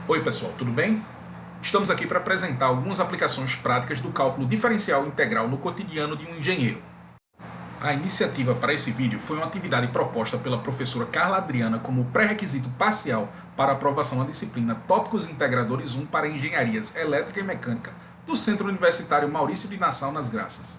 Oi pessoal, tudo bem? Estamos aqui para apresentar algumas aplicações práticas do cálculo diferencial integral no cotidiano de um engenheiro. A iniciativa para esse vídeo foi uma atividade proposta pela professora Carla Adriana como pré-requisito parcial para aprovação da disciplina Tópicos Integradores 1 para Engenharias Elétrica e Mecânica do Centro Universitário Maurício de Nassau nas Graças.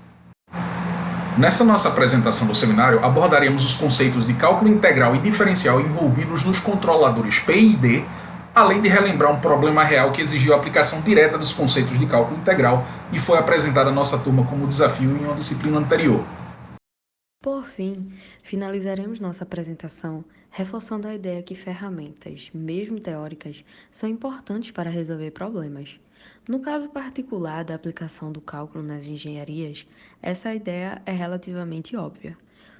Nessa nossa apresentação do seminário, abordaremos os conceitos de cálculo integral e diferencial envolvidos nos controladores P e D, além de relembrar um problema real que exigiu a aplicação direta dos conceitos de cálculo integral e foi apresentado à nossa turma como desafio em uma disciplina anterior. Por fim, finalizaremos nossa apresentação reforçando a ideia que ferramentas, mesmo teóricas, são importantes para resolver problemas. No caso particular da aplicação do cálculo nas engenharias, essa ideia é relativamente óbvia.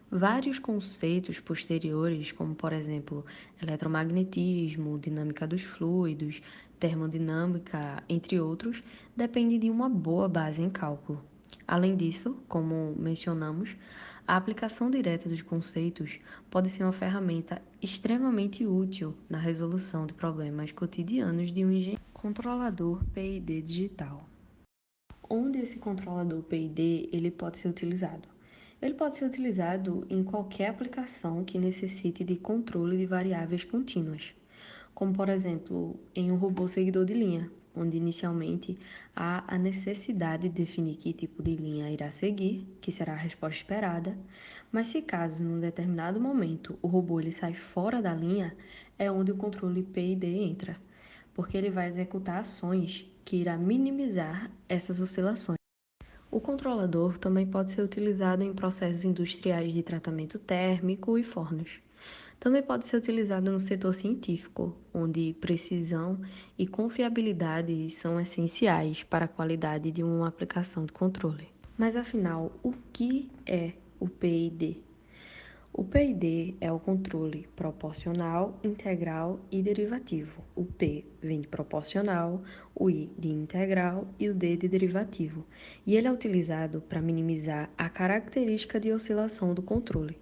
Vários conceitos posteriores, como por exemplo eletromagnetismo, dinâmica dos fluidos, termodinâmica, entre outros, dependem de uma boa base em cálculo. Além disso, como mencionamos, a aplicação direta dos conceitos pode ser uma ferramenta extremamente útil na resolução de problemas cotidianos de um engenheiro controlador PID digital. Onde esse controlador PID ele pode ser utilizado? Ele pode ser utilizado em qualquer aplicação que necessite de controle de variáveis contínuas, como por exemplo em um robô seguidor de linha, onde inicialmente há a necessidade de definir que tipo de linha irá seguir, que será a resposta esperada, mas se caso num determinado momento o robô ele sai fora da linha, é onde o controle PID entra, porque ele vai executar ações que irá minimizar essas oscilações. O controlador também pode ser utilizado em processos industriais de tratamento térmico e fornos. Também pode ser utilizado no setor científico, onde precisão e confiabilidade são essenciais para a qualidade de uma aplicação de controle. Mas afinal, o que é o PID? O PID é o controle proporcional, integral e derivativo. O P vem de proporcional, o I de integral e o D de derivativo. E ele é utilizado para minimizar a característica de oscilação do controle.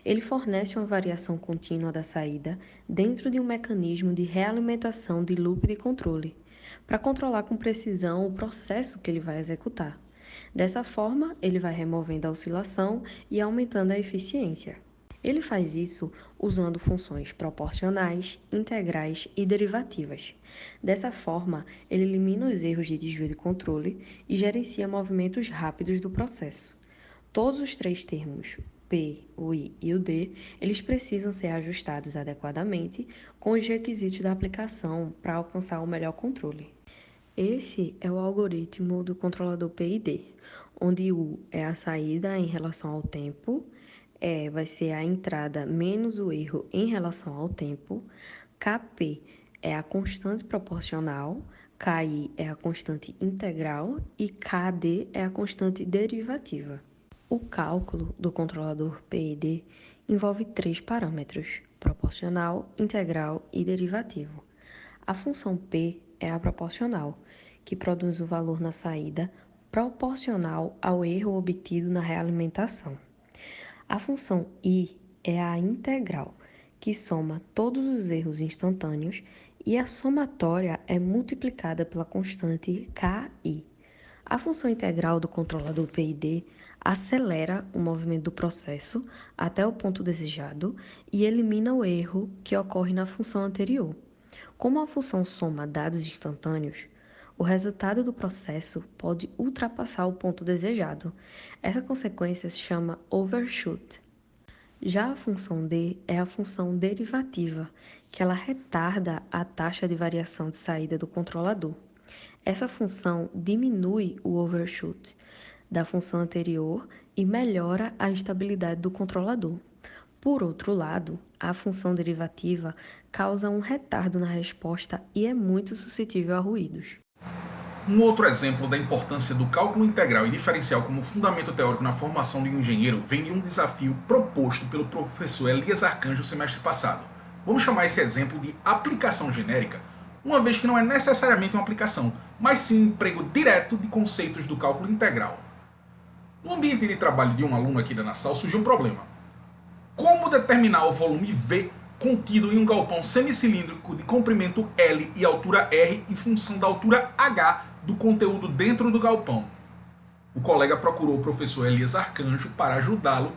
Ele fornece uma variação contínua da saída dentro de um mecanismo de realimentação de loop de controle, para controlar com precisão o processo que ele vai executar. Dessa forma, ele vai removendo a oscilação e aumentando a eficiência. Ele faz isso usando funções proporcionais, integrais e derivativas. Dessa forma, ele elimina os erros de desvio de controle e gerencia movimentos rápidos do processo. Todos os três termos, P, o I e o D, eles precisam ser ajustados adequadamente com os requisitos da aplicação para alcançar o melhor controle. Esse é o algoritmo do controlador PID, onde U é a saída em relação ao tempo, E vai ser a entrada menos o erro em relação ao tempo, Kp é a constante proporcional, Ki é a constante integral e Kd é a constante derivativa. O cálculo do controlador PID envolve três parâmetros: proporcional, integral e derivativo. A função P é a proporcional, que produz o valor na saída proporcional ao erro obtido na realimentação. A função I é a integral, que soma todos os erros instantâneos e a somatória é multiplicada pela constante Ki. A função integral do controlador PID acelera o movimento do processo até o ponto desejado e elimina o erro que ocorre na função anterior. Como a função soma dados instantâneos, o resultado do processo pode ultrapassar o ponto desejado. Essa consequência se chama overshoot. Já a função D é a função derivativa, que ela retarda a taxa de variação de saída do controlador. Essa função diminui o overshoot da função anterior e melhora a estabilidade do controlador. Por outro lado, a função derivativa causa um retardo na resposta e é muito suscetível a ruídos. Um outro exemplo da importância do cálculo integral e diferencial como fundamento teórico na formação de um engenheiro vem de um desafio proposto pelo professor Elias Arcanjo no semestre passado. Vamos chamar esse exemplo de aplicação genérica, uma vez que não é necessariamente uma aplicação, mas sim um emprego direto de conceitos do cálculo integral. No ambiente de trabalho de um aluno aqui da Nassau surgiu um problema. Como determinar o volume V contido em um galpão semicilíndrico de comprimento L e altura R em função da altura H do conteúdo dentro do galpão. O colega procurou o professor Elias Arcanjo para ajudá-lo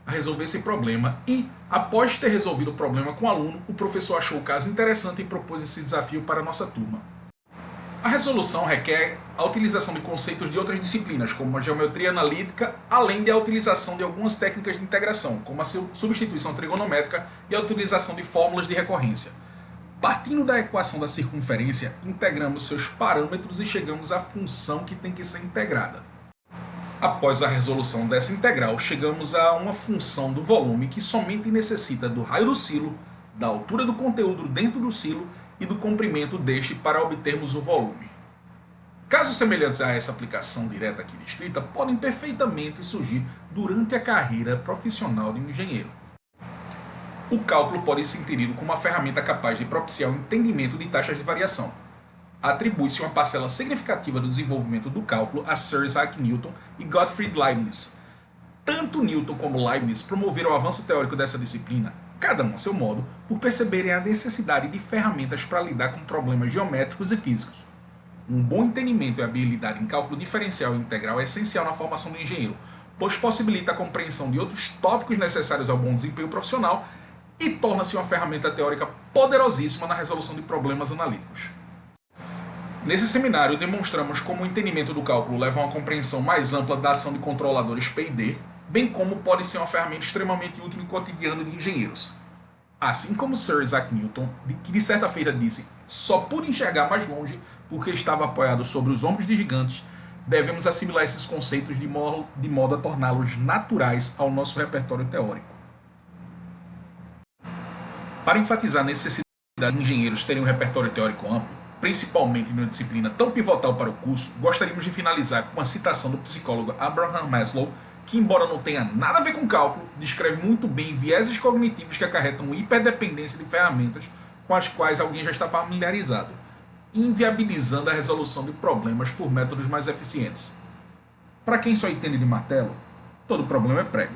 a resolver esse problema e, após ter resolvido o problema com o aluno, o professor achou o caso interessante e propôs esse desafio para a nossa turma. A resolução requer a utilização de conceitos de outras disciplinas, como a geometria analítica, além da utilização de algumas técnicas de integração, como a substituição trigonométrica e a utilização de fórmulas de recorrência. Partindo da equação da circunferência, integramos seus parâmetros e chegamos à função que tem que ser integrada. Após a resolução dessa integral, chegamos a uma função do volume que somente necessita do raio do silo, da altura do conteúdo dentro do silo e do comprimento deste para obtermos o volume. Casos semelhantes a essa aplicação direta aqui descrita podem perfeitamente surgir durante a carreira profissional de um engenheiro. O cálculo pode ser entendido como uma ferramenta capaz de propiciar o entendimento de taxas de variação. Atribui-se uma parcela significativa do desenvolvimento do cálculo a Sir Isaac Newton e Gottfried Leibniz. Tanto Newton como Leibniz promoveram o avanço teórico dessa disciplina, cada um a seu modo, por perceberem a necessidade de ferramentas para lidar com problemas geométricos e físicos. Um bom entendimento e habilidade em cálculo diferencial e integral é essencial na formação do engenheiro, pois possibilita a compreensão de outros tópicos necessários ao bom desempenho profissional e torna-se uma ferramenta teórica poderosíssima na resolução de problemas analíticos. Nesse seminário, demonstramos como o entendimento do cálculo leva a uma compreensão mais ampla da ação de controladores P&D, bem como pode ser uma ferramenta extremamente útil no cotidiano de engenheiros. Assim como Sir Isaac Newton, que de certa feita disse só pude enxergar mais longe porque estava apoiado sobre os ombros de gigantes, devemos assimilar esses conceitos de modo a torná-los naturais ao nosso repertório teórico. Para enfatizar a necessidade de engenheiros terem um repertório teórico amplo, principalmente em uma disciplina tão pivotal para o curso, gostaríamos de finalizar com uma citação do psicólogo Abraham Maslow, que, embora não tenha nada a ver com cálculo, descreve muito bem vieses cognitivos que acarretam hiperdependência de ferramentas com as quais alguém já está familiarizado, inviabilizando a resolução de problemas por métodos mais eficientes. Para quem só entende de martelo, todo problema é prego.